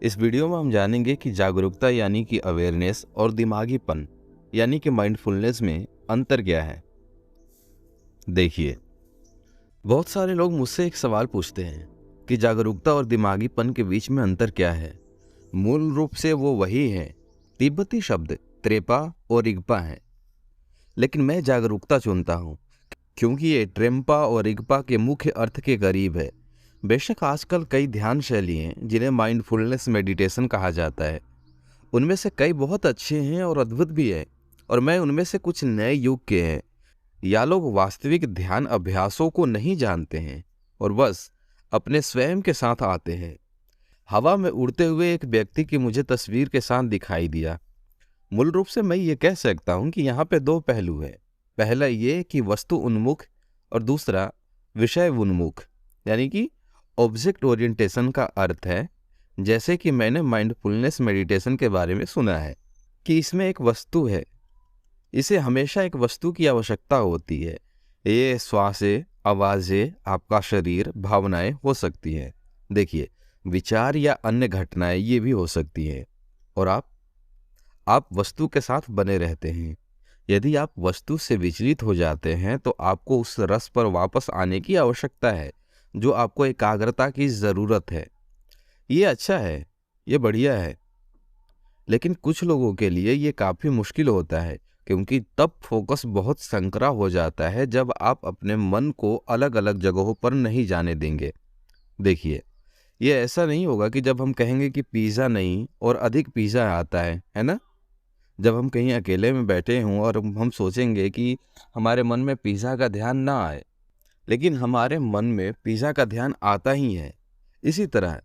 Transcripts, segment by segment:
इस वीडियो में हम जानेंगे कि जागरूकता यानी कि अवेयरनेस और दिमागीपन यानी कि माइंडफुलनेस में अंतर क्या है। देखिए, बहुत सारे लोग मुझसे एक सवाल पूछते हैं कि जागरूकता और दिमागीपन के बीच में अंतर क्या है। मूल रूप से वो वही है। तिब्बती शब्द त्रेपा और रिगपा है, लेकिन मैं जागरूकता चुनता हूँ क्योंकि ये ट्रेम्पा और रिगपा के मुख्य अर्थ के करीब है। बेशक आजकल कई ध्यान शैली हैं जिन्हें माइंडफुलनेस मेडिटेशन कहा जाता है। उनमें से कई बहुत अच्छे हैं और अद्भुत भी है, और मैं उनमें से कुछ नए युग के हैं। या लोग वास्तविक ध्यान अभ्यासों को नहीं जानते हैं और बस अपने स्वयं के साथ आते हैं। हवा में उड़ते हुए एक व्यक्ति की मुझे तस्वीर के साथ दिखाई दिया। मूल रूप से मैं ये कह सकता हूँ कि यहाँ पे दो पहलू हैं। पहला ये कि वस्तु उन्मुख और दूसरा विषय उन्मुख, यानी कि ऑब्जेक्ट ओरिएंटेशन का अर्थ है, जैसे कि मैंने माइंडफुलनेस मेडिटेशन के बारे में सुना है कि इसमें एक वस्तु है, इसे हमेशा एक वस्तु की आवश्यकता होती है। ये श्वासें, आवाज़ें, आपका शरीर, भावनाएं हो सकती हैं। देखिए, विचार या अन्य घटनाएं ये भी हो सकती हैं, और आप वस्तु के साथ बने रहते हैं। यदि आप वस्तु से विचलित हो जाते हैं तो आपको उस रस पर वापस आने की आवश्यकता है जो आपको एकाग्रता की ज़रूरत है। ये अच्छा है, ये बढ़िया है, लेकिन कुछ लोगों के लिए ये काफ़ी मुश्किल होता है, क्योंकि तब फोकस बहुत संकरा हो जाता है जब आप अपने मन को अलग अलग जगहों पर नहीं जाने देंगे। देखिए, ये ऐसा नहीं होगा कि जब हम कहेंगे कि पिज़्ज़ा नहीं और अधिक पिज़्ज़ा आता है ना। जब हम कहीं अकेले में बैठे हों और हम सोचेंगे कि हमारे मन में पिज़्ज़ा का ध्यान ना आए, लेकिन हमारे मन में पिज़्ज़ा का ध्यान आता ही है। इसी तरह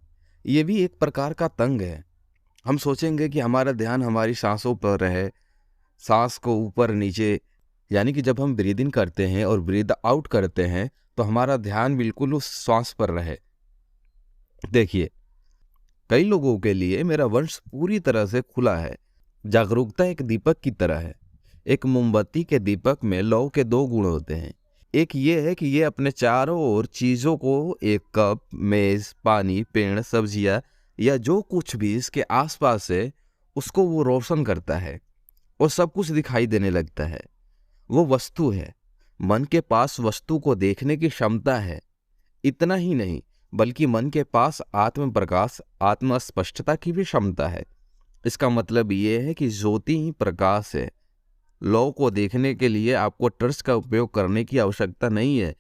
ये भी एक प्रकार का तंग है। हम सोचेंगे कि हमारा ध्यान हमारी सांसों पर रहे, सांस को ऊपर नीचे, यानी कि जब हम ब्रीद इन करते हैं और ब्रीद आउट करते हैं तो हमारा ध्यान बिल्कुल उस श्वास पर रहे। देखिए, कई लोगों के लिए मेरा वंश पूरी तरह से खुला है। जागरूकता एक दीपक की तरह है। एक मोमबत्ती के दीपक में लौ के दो गुण होते हैं। एक ये है कि ये अपने चारों ओर चीज़ों को, एक कप, मेज, पानी, पेड़, सब्जियां या जो कुछ भी इसके आसपास है, उसको वो रोशन करता है और सब कुछ दिखाई देने लगता है। वो वस्तु है। मन के पास वस्तु को देखने की क्षमता है। इतना ही नहीं, बल्कि मन के पास आत्म प्रकाश, आत्म स्पष्टता की भी क्षमता है। इसका मतलब ये है कि ज्योति ही प्रकाश है। लौ को देखने के लिए आपको टर्च का उपयोग करने की आवश्यकता नहीं है।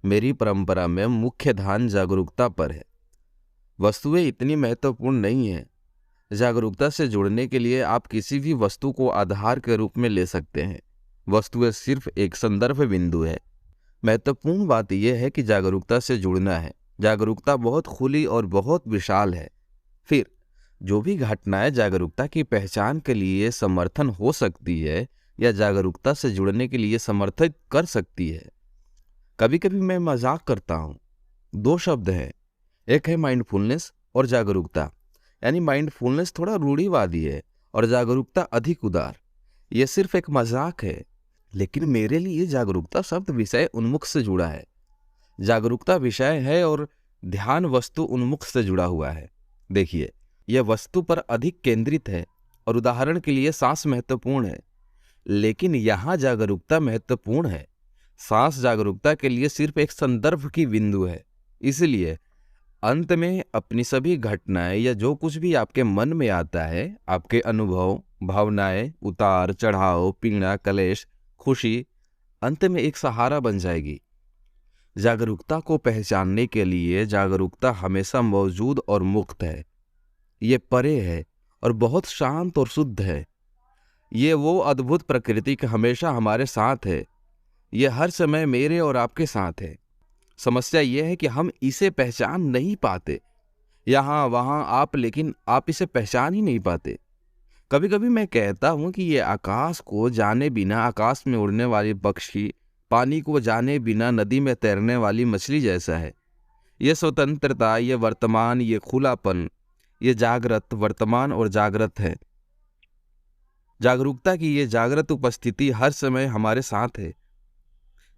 मेरी परंपरा में मुख्य ध्यान जागरूकता पर है। वस्तुएं इतनी महत्वपूर्ण नहीं है। जागरूकता से जुड़ने के लिए आप किसी भी वस्तु को आधार के रूप में ले सकते हैं। वस्तुएं सिर्फ एक संदर्भ बिंदु है। महत्वपूर्ण बात यह है कि जागरूकता से जुड़ना है। जागरूकता बहुत खुली और बहुत विशाल है। फिर जो भी घटनाएं जागरूकता की पहचान के लिए समर्थन हो सकती है या जागरूकता से जुड़ने के लिए समर्थित कर सकती है। कभी कभी मैं मजाक करता हूँ। दो शब्द हैं, एक है माइंडफुलनेस और जागरूकता। यानी माइंडफुलनेस थोड़ा रूढ़िवादी है और जागरूकता अधिक उदार। यह सिर्फ एक मजाक है, लेकिन मेरे लिए जागरूकता शब्द विषय उन्मुख से जुड़ा है। जागरूकता विषय है और ध्यान वस्तु उन्मुख से जुड़ा हुआ है। देखिए, यह वस्तु पर अधिक केंद्रित है, और उदाहरण के लिए सांस महत्वपूर्ण है, लेकिन यहाँ जागरूकता महत्वपूर्ण है। सांस जागरूकता के लिए सिर्फ एक संदर्भ की बिंदु है। इसलिए अंत में अपनी सभी घटनाएं या जो कुछ भी आपके मन में आता है, आपके अनुभव, भावनाएं, उतार चढ़ाव, पीड़ा, कलेश, खुशी, अंत में एक सहारा बन जाएगी। जागरूकता को पहचानने के लिए जागरूकता हमेशा मौजूद और मुक्त है। ये परे है और बहुत शांत और शुद्ध है। ये वो अद्भुत प्रकृति का हमेशा हमारे साथ है। ये हर समय मेरे और आपके साथ है। समस्या ये है कि हम इसे पहचान नहीं पाते। यहाँ वहाँ आप, लेकिन आप इसे पहचान ही नहीं पाते। कभी कभी मैं कहता हूँ कि ये आकाश को जाने बिना आकाश में उड़ने वाली पक्षी, पानी को जाने बिना नदी में तैरने वाली मछली जैसा है। ये स्वतंत्रता, ये वर्तमान, ये खुलापन, ये जागृत वर्तमान और जागृत है। जागरूकता की ये जागृत उपस्थिति हर समय हमारे साथ है।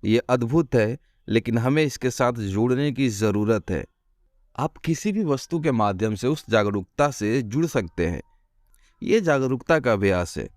ये अद्भुत है, लेकिन हमें इसके साथ जुड़ने की ज़रूरत है। आप किसी भी वस्तु के माध्यम से उस जागरूकता से जुड़ सकते हैं। ये जागरूकता का अभ्यास है